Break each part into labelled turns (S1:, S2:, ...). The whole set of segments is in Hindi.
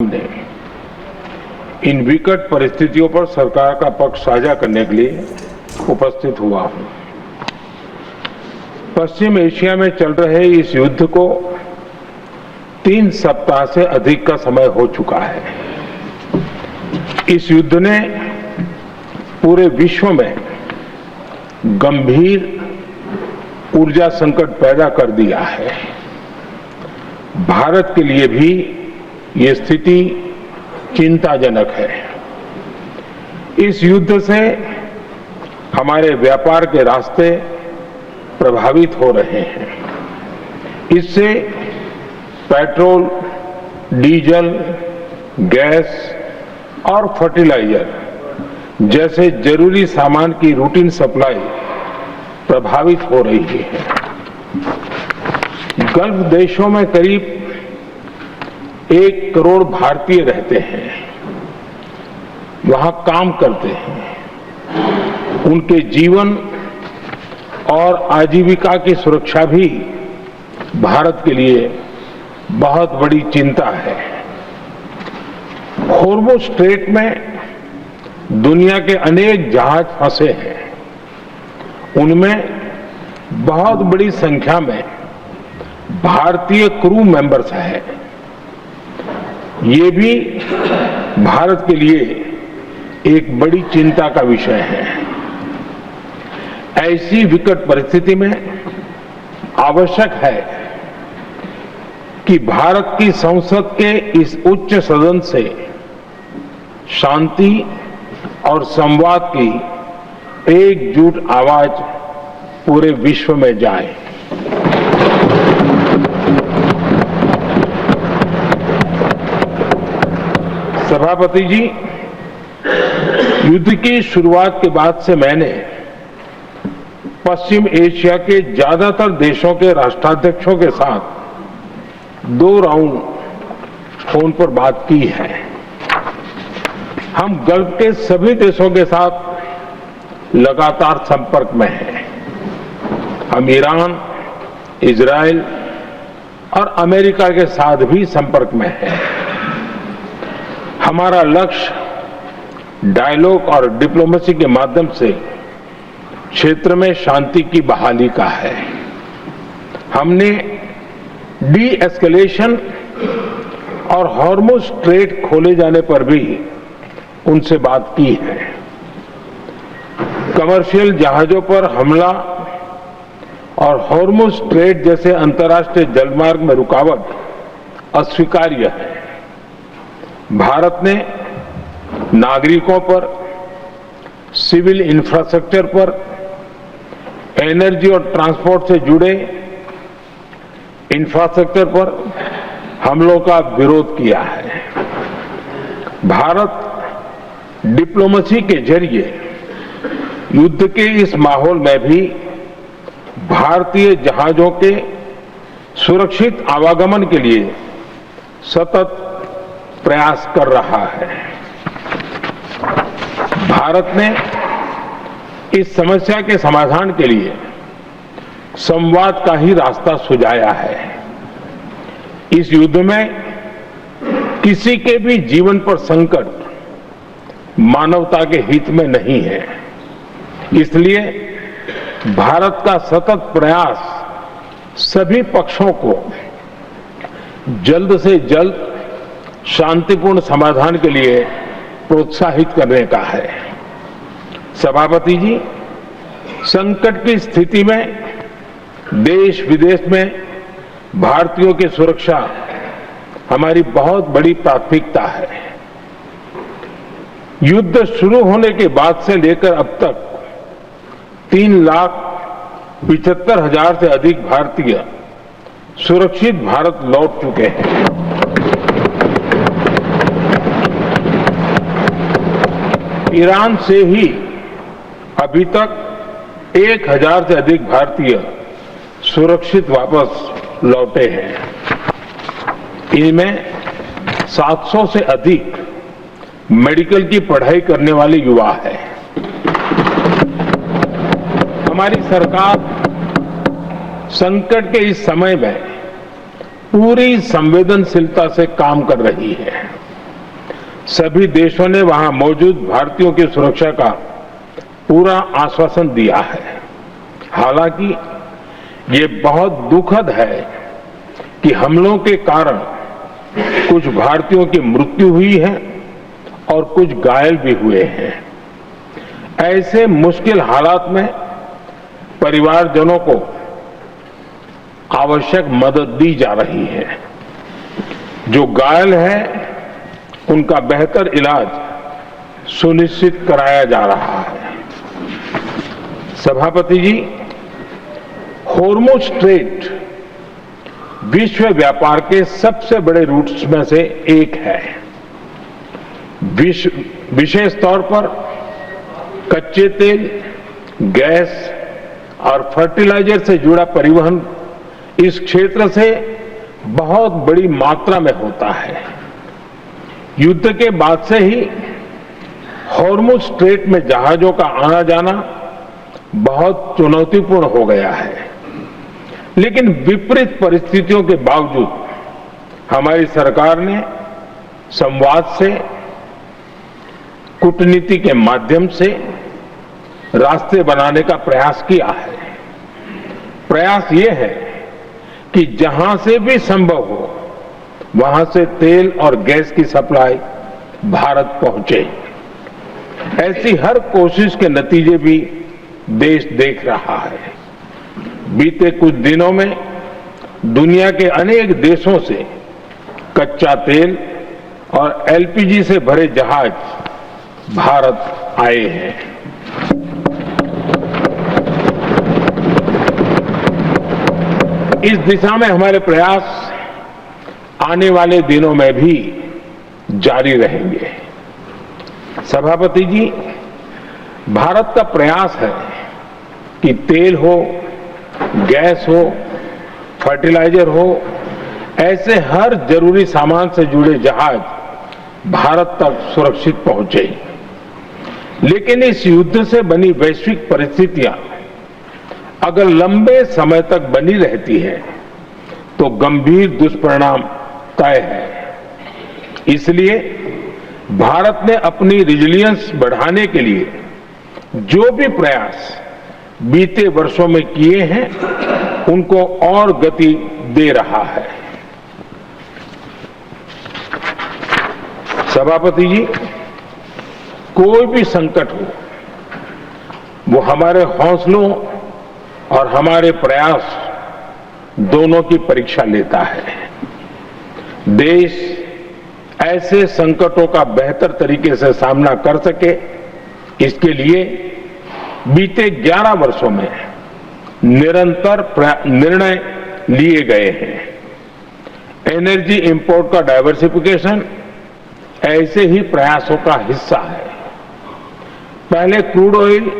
S1: ने इन विकट परिस्थितियों पर सरकार का पक्ष साझा करने के लिए उपस्थित हुआ हूं। पश्चिम एशिया में चल रहे इस युद्ध को 3 सप्ताह से अधिक का समय हो चुका है। इस युद्ध ने पूरे विश्व में गंभीर ऊर्जा संकट पैदा कर दिया है। भारत के लिए भी ये स्थिति चिंताजनक है। इस युद्ध से हमारे व्यापार के रास्ते प्रभावित हो रहे हैं। इससे पेट्रोल, डीजल, गैस और फर्टिलाइजर जैसे जरूरी सामान की रूटीन सप्लाई प्रभावित हो रही है। गल्फ देशों में करीब 1 करोड़ भारतीय रहते हैं, वहां काम करते हैं। उनके जीवन और आजीविका की सुरक्षा भी भारत के लिए बहुत बड़ी चिंता है। हॉर्मुज़ स्ट्रेट में दुनिया के अनेक जहाज फंसे हैं। उनमें बहुत बड़ी संख्या में भारतीय क्रू मेंबर्स हैं। ये भी भारत के लिए एक बड़ी चिंता का विषय है। ऐसी विकट परिस्थिति में आवश्यक है कि भारत की संसद के इस उच्च सदन से शांति और संवाद की एकजुट आवाज पूरे विश्व में जाए। सभापति जी, युद्ध की शुरुआत के बाद से मैंने पश्चिम एशिया के ज्यादातर देशों के राष्ट्राध्यक्षों के साथ 2 राउंड फोन पर बात की है। हम गल्फ के सभी देशों के साथ लगातार संपर्क में हैं। हम ईरान, इजराइल और अमेरिका के साथ भी संपर्क में हैं। हमारा लक्ष्य डायलॉग और डिप्लोमेसी के माध्यम से क्षेत्र में शांति की बहाली का है। हमने डी एस्केलेशन और हॉर्मुज़ स्ट्रेट खोले जाने पर भी उनसे बात की है। कमर्शियल जहाजों पर हमला और हॉर्मुज़ स्ट्रेट जैसे अंतर्राष्ट्रीय जलमार्ग में रुकावट अस्वीकार्य है। भारत ने नागरिकों पर, सिविल इंफ्रास्ट्रक्चर पर, एनर्जी और ट्रांसपोर्ट से जुड़े इंफ्रास्ट्रक्चर पर हमलों का विरोध किया है। भारत डिप्लोमेसी के जरिए युद्ध के इस माहौल में भी भारतीय जहाजों के सुरक्षित आवागमन के लिए सतत प्रयास कर रहा है। भारत ने इस समस्या के समाधान के लिए संवाद का ही रास्ता सुझाया है। इस युद्ध में किसी के भी जीवन पर संकट मानवता के हित में नहीं है। इसलिए भारत का सतत प्रयास सभी पक्षों को जल्द से जल्द शांतिपूर्ण समाधान के लिए प्रोत्साहित करने का है। सभापति जी, संकट की स्थिति में देश विदेश में भारतीयों की सुरक्षा हमारी बहुत बड़ी प्राथमिकता है। युद्ध शुरू होने के बाद से लेकर अब तक 3,75,000 से अधिक भारतीय सुरक्षित भारत लौट चुके हैं। ईरान से ही अभी तक 1,000 से अधिक भारतीय सुरक्षित वापस लौटे हैं। इनमें 700 से अधिक मेडिकल की पढ़ाई करने वाले युवा हैं। हमारी सरकार संकट के इस समय में पूरी संवेदनशीलता से काम कर रही है। सभी देशों ने वहां मौजूद भारतीयों की सुरक्षा का पूरा आश्वासन दिया है। हालांकि ये बहुत दुखद है कि हमलों के कारण कुछ भारतीयों की मृत्यु हुई है और कुछ घायल भी हुए हैं। ऐसे मुश्किल हालात में परिवारजनों को आवश्यक मदद दी जा रही है। जो घायल हैं, उनका बेहतर इलाज सुनिश्चित कराया जा रहा है। सभापति जी, हॉर्मुज़ स्ट्रेट विश्व व्यापार के सबसे बड़े रूट्स में से एक है। विशेष तौर पर कच्चे तेल, गैस और फर्टिलाइजर से जुड़ा परिवहन इस क्षेत्र से बहुत बड़ी मात्रा में होता है। युद्ध के बाद से ही हॉर्मुज़ स्ट्रेट में जहाजों का आना जाना बहुत चुनौतीपूर्ण हो गया है, लेकिन विपरीत परिस्थितियों के बावजूद हमारी सरकार ने संवाद से, कूटनीति के माध्यम से रास्ते बनाने का प्रयास किया है। प्रयास ये है कि जहां से भी संभव हो वहां से तेल और गैस की सप्लाई भारत पहुंचे। ऐसी हर कोशिश के नतीजे भी देश देख रहा है। बीते कुछ दिनों में दुनिया के अनेक देशों से कच्चा तेल और एलपीजी से भरे जहाज भारत आए हैं। इस दिशा में हमारे प्रयास आने वाले दिनों में भी जारी रहेंगे। सभापति जी, भारत का प्रयास है कि तेल हो, गैस हो, फर्टिलाइजर हो, ऐसे हर जरूरी सामान से जुड़े जहाज भारत तक सुरक्षित पहुंचे। लेकिन इस युद्ध से बनी वैश्विक परिस्थितियां अगर लंबे समय तक बनी रहती है तो गंभीर दुष्परिणाम तय है। इसलिए भारत ने अपनी रेजिलियंस बढ़ाने के लिए जो भी प्रयास बीते वर्षों में किए हैं, उनको और गति दे रहा है। सभापति जी, कोई भी संकट हो, वो हमारे हौसलों और हमारे प्रयास दोनों की परीक्षा लेता है। देश ऐसे संकटों का बेहतर तरीके से सामना कर सके, इसके लिए बीते 11 वर्षों में निरंतर निर्णय लिए गए हैं। एनर्जी इंपोर्ट का डाइवर्सिफिकेशन ऐसे ही प्रयासों का हिस्सा है। पहले क्रूड ऑयल,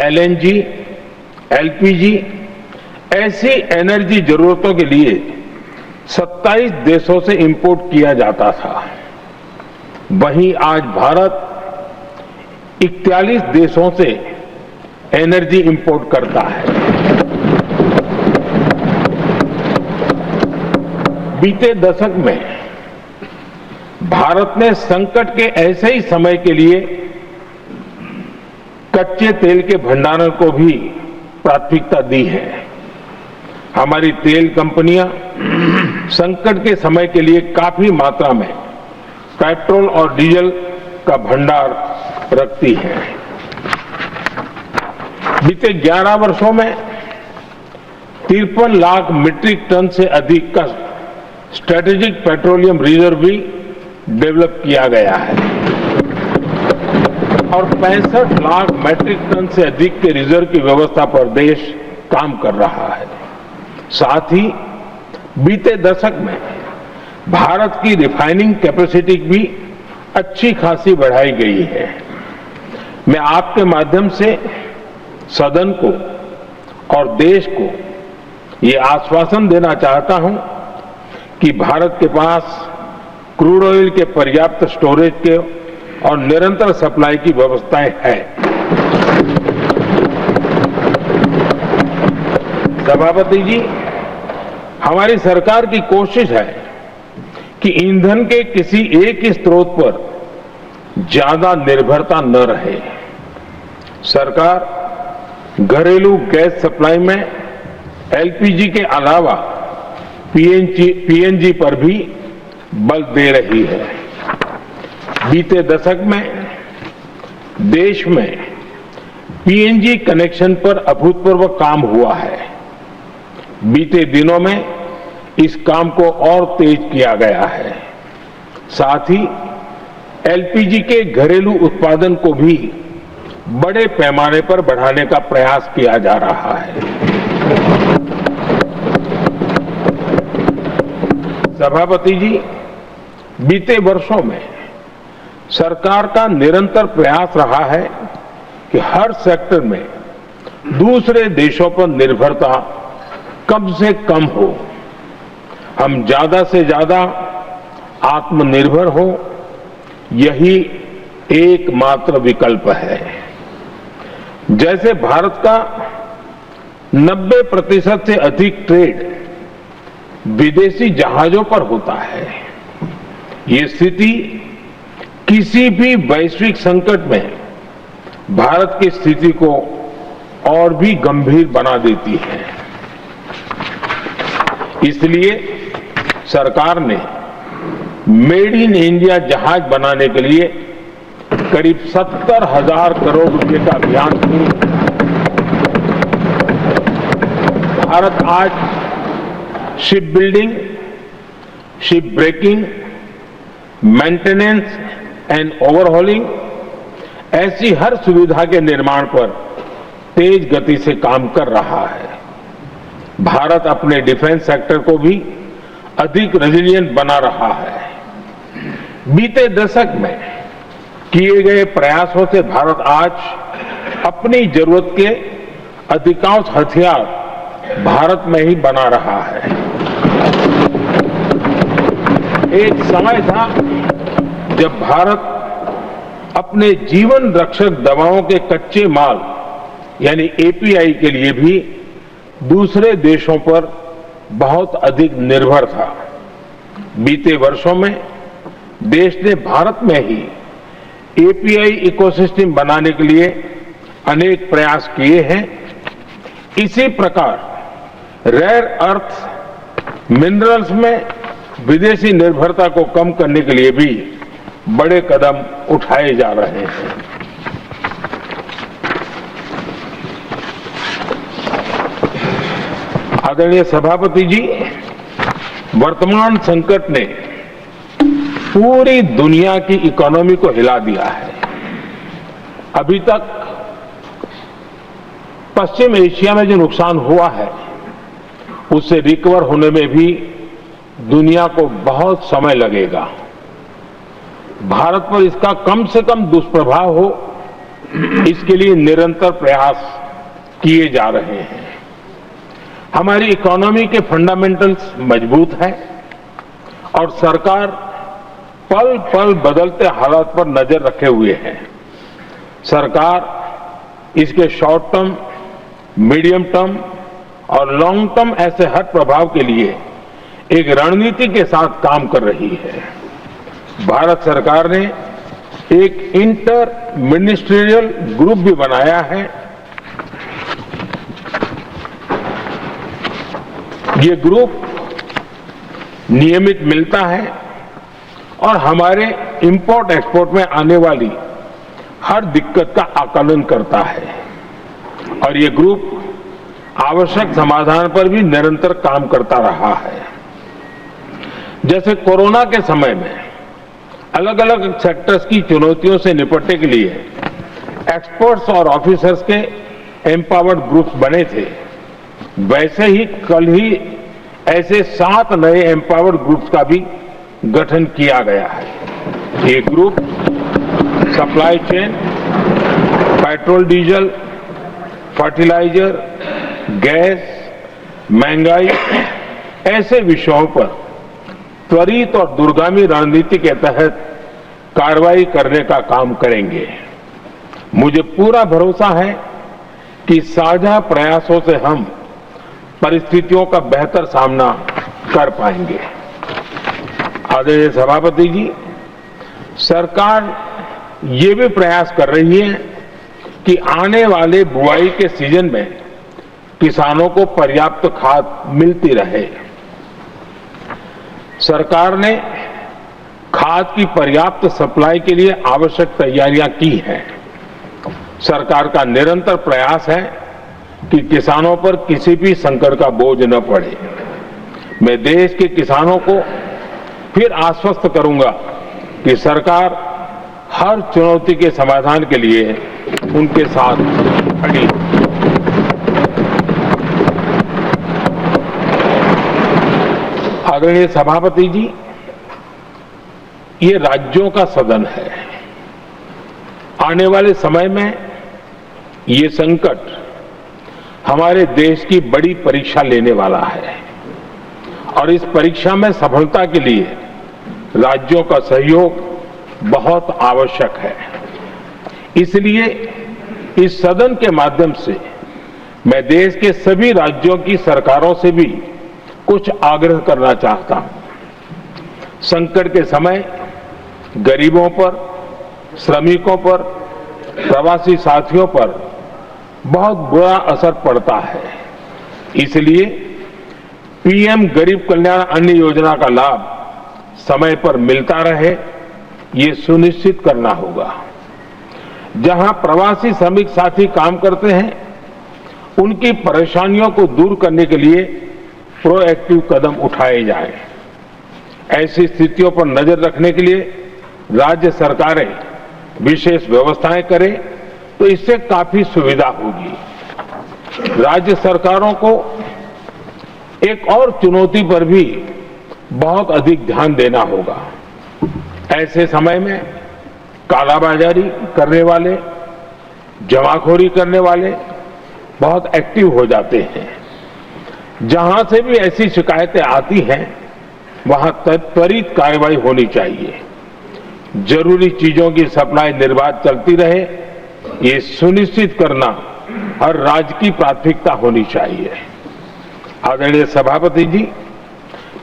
S1: एलएनजी, एलपीजी ऐसी एनर्जी जरूरतों के लिए 27 देशों से इंपोर्ट किया जाता था। वहीं आज भारत 41 देशों से एनर्जी इंपोर्ट करता है। बीते दशक में भारत ने संकट के ऐसे ही समय के लिए कच्चे तेल के भंडारण को भी प्राथमिकता दी है। हमारी तेल कंपनियां संकट के समय के लिए काफी मात्रा में पेट्रोल और डीजल का भंडार रखती है। बीते 11 वर्षों में 53 लाख मीट्रिक टन से अधिक का स्ट्रेटेजिक पेट्रोलियम रिजर्व भी डेवलप किया गया है और 65 लाख मीट्रिक टन से अधिक के रिजर्व की व्यवस्था पर देश काम कर रहा है। साथ ही बीते दशक में भारत की रिफाइनिंग कैपेसिटी भी अच्छी खासी बढ़ाई गई है। मैं आपके माध्यम से सदन को और देश को ये आश्वासन देना चाहता हूं कि भारत के पास क्रूड ऑयल के पर्याप्त स्टोरेज के और निरंतर सप्लाई की व्यवस्थाएं हैं। सभापति जी, हमारी सरकार की कोशिश है कि ईंधन के किसी एक ही स्रोत पर ज्यादा निर्भरता न रहे। सरकार घरेलू गैस सप्लाई में एलपीजी के अलावा पीएनजी पर भी बल दे रही है। बीते दशक में देश में पीएनजी कनेक्शन पर अभूतपूर्व काम हुआ है। बीते दिनों में इस काम को और तेज किया गया है। साथ ही एलपीजी के घरेलू उत्पादन को भी बड़े पैमाने पर बढ़ाने का प्रयास किया जा रहा है। सभापति जी, बीते वर्षों में सरकार का निरंतर प्रयास रहा है कि हर सेक्टर में दूसरे देशों पर निर्भरता कम से कम हो, हम ज्यादा से ज्यादा आत्मनिर्भर हो, यही एकमात्र विकल्प है। जैसे भारत का 90% से अधिक ट्रेड विदेशी जहाजों पर होता है, ये स्थिति किसी भी वैश्विक संकट में भारत की स्थिति को और भी गंभीर बना देती है। इसलिए सरकार ने मेड इन इंडिया जहाज बनाने के लिए करीब 70,000 करोड़ रुपए का अभियान शुरू किया। भारत आज ship building, ship breaking, maintenance and overhauling ऐसी हर सुविधा के निर्माण पर तेज गति से काम कर रहा है। भारत अपने डिफेंस सेक्टर को भी अधिक रेजिलिएंट बना रहा है। बीते दशक में किए गए प्रयासों से भारत आज अपनी जरूरत के अधिकांश हथियार भारत में ही बना रहा है। एक समय था जब भारत अपने जीवन रक्षक दवाओं के कच्चे माल यानी एपीआई के लिए भी दूसरे देशों पर बहुत अधिक निर्भर था। बीते वर्षों में देश ने भारत में ही एपीआई इकोसिस्टम बनाने के लिए अनेक प्रयास किए हैं। इसी प्रकार रेयर अर्थ मिनरल्स में विदेशी निर्भरता को कम करने के लिए भी बड़े कदम उठाए जा रहे हैं। आदरणीय सभापति जी, वर्तमान संकट ने पूरी दुनिया की इकोनॉमी को हिला दिया है। अभी तक पश्चिम एशिया में जो नुकसान हुआ है उससे रिकवर होने में भी दुनिया को बहुत समय लगेगा। भारत पर इसका कम से कम दुष्प्रभाव हो, इसके लिए निरंतर प्रयास किए जा रहे हैं। हमारी इकोनॉमी के फंडामेंटल्स मजबूत हैं और सरकार पल पल बदलते हालात पर नजर रखे हुए है। सरकार इसके शॉर्ट टर्म, मीडियम टर्म और लॉन्ग टर्म ऐसे हर प्रभाव के लिए एक रणनीति के साथ काम कर रही है। भारत सरकार ने एक इंटर मिनिस्ट्रियल ग्रुप भी बनाया है। ये ग्रुप नियमित मिलता है और हमारे इंपोर्ट एक्सपोर्ट में आने वाली हर दिक्कत का आकलन करता है और ये ग्रुप आवश्यक समाधान पर भी निरंतर काम करता रहा है। जैसे कोरोना के समय में अलग अलग सेक्टर्स की चुनौतियों से निपटने के लिए एक्सपर्ट्स और ऑफिसर्स के एम्पावर्ड ग्रुप्स बने थे, वैसे ही कल ही ऐसे 7 नए एम्पावर्ड ग्रुप्स का भी गठन किया गया है। ये group supply chain, petrol diesel, fertiliser, gas, महंगाई ऐसे विषयों पर त्वरित और दूरगामी रणनीति के तहत कार्रवाई करने का काम करेंगे। मुझे पूरा भरोसा है कि साझा प्रयासों से हम परिस्थितियों का बेहतर सामना कर पाएंगे। आदरणीय सभापति जी, सरकार ये भी प्रयास कर रही है कि आने वाले बुआई के सीजन में किसानों को पर्याप्त खाद मिलती रहे। सरकार ने खाद की पर्याप्त सप्लाई के लिए आवश्यक तैयारियां की हैं। सरकार का निरंतर प्रयास है कि किसानों पर किसी भी संकट का बोझ न पड़े। मैं देश के किसानों को फिर आश्वस्त करूंगा कि सरकार हर चुनौती के समाधान के लिए उनके साथ खड़ी है। आदरणीय सभापति जी, ये राज्यों का सदन है। आने वाले समय में ये संकट हमारे देश की बड़ी परीक्षा लेने वाला है और इस परीक्षा में सफलता के लिए राज्यों का सहयोग बहुत आवश्यक है। इसलिए इस सदन के माध्यम से मैं देश के सभी राज्यों की सरकारों से भी कुछ आग्रह करना चाहता हूं। संकट के समय गरीबों पर, श्रमिकों पर, प्रवासी साथियों पर बहुत बुरा असर पड़ता है। इसलिए पीएम गरीब कल्याण अन्न योजना का लाभ समय पर मिलता रहे, ये सुनिश्चित करना होगा। जहां प्रवासी श्रमिक साथी काम करते हैं, उनकी परेशानियों को दूर करने के लिए प्रोएक्टिव कदम उठाए जाएं। ऐसी स्थितियों पर नजर रखने के लिए राज्य सरकारें विशेष व्यवस्थाएं करें तो इससे काफी सुविधा होगी। राज्य सरकारों को एक और चुनौती पर भी बहुत अधिक ध्यान देना होगा। ऐसे समय में कालाबाजारी करने वाले, जमाखोरी करने वाले बहुत एक्टिव हो जाते हैं। जहां से भी ऐसी शिकायतें आती हैं, वहां त्वरित कार्रवाई होनी चाहिए। जरूरी चीजों की सप्लाई निर्बाध चलती रहे, ये सुनिश्चित करना हर राज्य की प्राथमिकता होनी चाहिए। आदरणीय सभापति जी,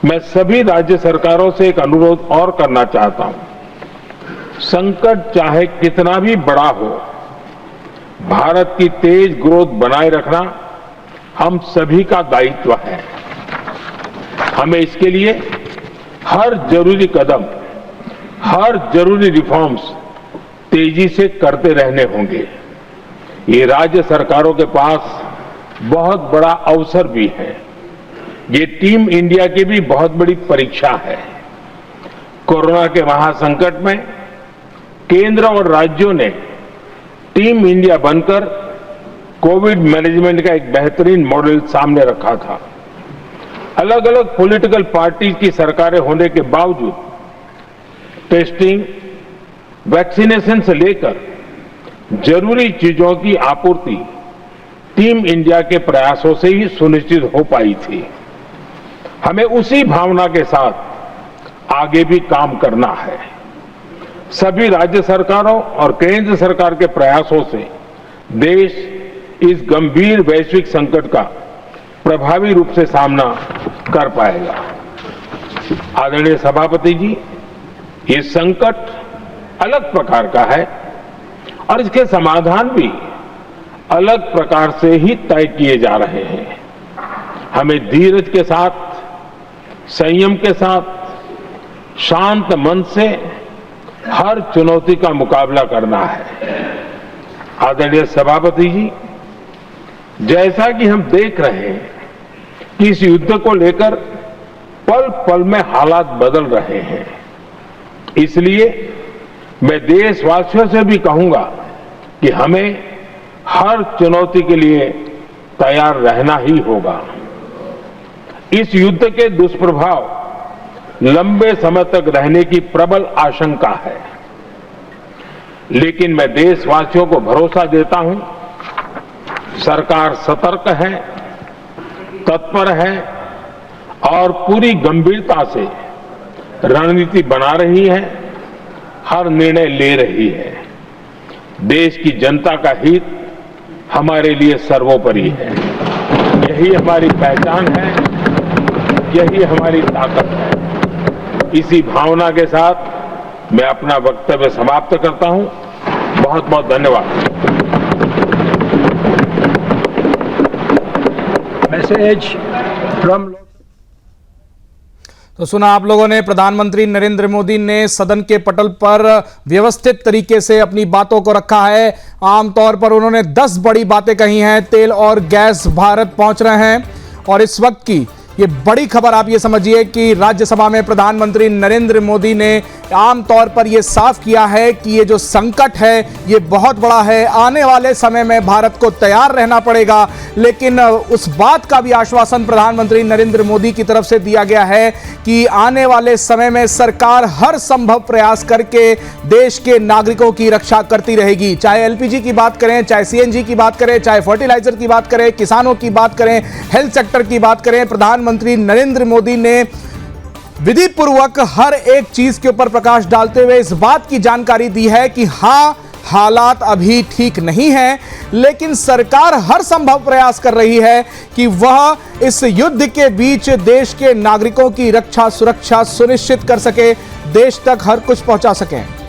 S1: मैं सभी राज्य सरकारों से एक अनुरोध और करना चाहता हूं। संकट चाहे कितना भी बड़ा हो, भारत की तेज ग्रोथ बनाए रखना हम सभी का दायित्व है। हमें इसके लिए हर जरूरी कदम, हर जरूरी रिफॉर्म्स तेजी से करते रहने होंगे। ये राज्य सरकारों के पास बहुत बड़ा अवसर भी है। ये टीम इंडिया की भी बहुत बड़ी परीक्षा है। कोरोना के महासंकट में केंद्र और राज्यों ने टीम इंडिया बनकर कोविड मैनेजमेंट का एक बेहतरीन मॉडल सामने रखा था। अलग अलग पॉलिटिकल पार्टी की सरकारें होने के बावजूद टेस्टिंग, वैक्सीनेशन से लेकर जरूरी चीजों की आपूर्ति टीम इंडिया के प्रयासों से ही सुनिश्चित हो पाई थी। हमें उसी भावना के साथ आगे भी काम करना है। सभी राज्य सरकारों और केंद्र सरकार के प्रयासों से देश इस गंभीर वैश्विक संकट का प्रभावी रूप से सामना कर पाएगा। आदरणीय सभापति जी, ये संकट अलग प्रकार का है और इसके समाधान भी अलग प्रकार से ही तय किए जा रहे हैं। हमें धीरज के साथ, संयम के साथ, शांत मन से हर चुनौती का मुकाबला करना है। आदरणीय सभापति जी, जैसा कि हम देख रहे हैं कि इस युद्ध को लेकर पल पल में हालात बदल रहे हैं, इसलिए मैं देशवासियों से भी कहूंगा कि हमें हर चुनौती के लिए तैयार रहना ही होगा। इस युद्ध के दुष्प्रभाव लंबे समय तक रहने की प्रबल आशंका है, लेकिन मैं देशवासियों को भरोसा देता हूं, सरकार सतर्क है, तत्पर है और पूरी गंभीरता से रणनीति बना रही है, हर निर्णय ले रही है। देश की जनता का हित हमारे लिए सर्वोपरि है। यही हमारी पहचान है, यही हमारी ताकत है। इसी भावना के साथ मैं अपना वक्तव्य समाप्त करता हूं। बहुत बहुत धन्यवाद।
S2: Message from.
S3: तो सुना आप लोगों ने, प्रधानमंत्री नरेंद्र मोदी ने सदन के पटल पर व्यवस्थित तरीके से अपनी बातों को रखा है। आमतौर पर उन्होंने 10 बड़ी बातें कही हैं। तेल और गैस भारत पहुंच रहे हैं और इस वक्त की ये बड़ी खबर आप ये समझिए कि राज्यसभा में प्रधानमंत्री नरेंद्र मोदी ने आमतौर पर ये साफ किया है कि ये जो संकट है ये बहुत बड़ा है, आने वाले समय में भारत को तैयार रहना पड़ेगा। लेकिन उस बात का भी आश्वासन प्रधानमंत्री नरेंद्र मोदी की तरफ से दिया गया है कि आने वाले समय में सरकार हर संभव प्रयास करके देश के नागरिकों की रक्षा करती रहेगी। चाहे एलपीजी की बात करें, चाहे सीएनजी की बात करें, चाहे फर्टिलाइजर की बात करें, किसानों की बात करें, हेल्थ सेक्टर की बात करें, प्रधानमंत्री नरेंद्र मोदी ने विधि पूर्वक हर एक चीज के ऊपर प्रकाश डालते हुए इस बात की जानकारी दी है कि हां, हालात अभी ठीक नहीं हैं, लेकिन सरकार हर संभव प्रयास कर रही है कि वह इस युद्ध के बीच देश के नागरिकों की रक्षा सुरक्षा सुनिश्चित कर सके, देश तक हर कुछ पहुंचा सके।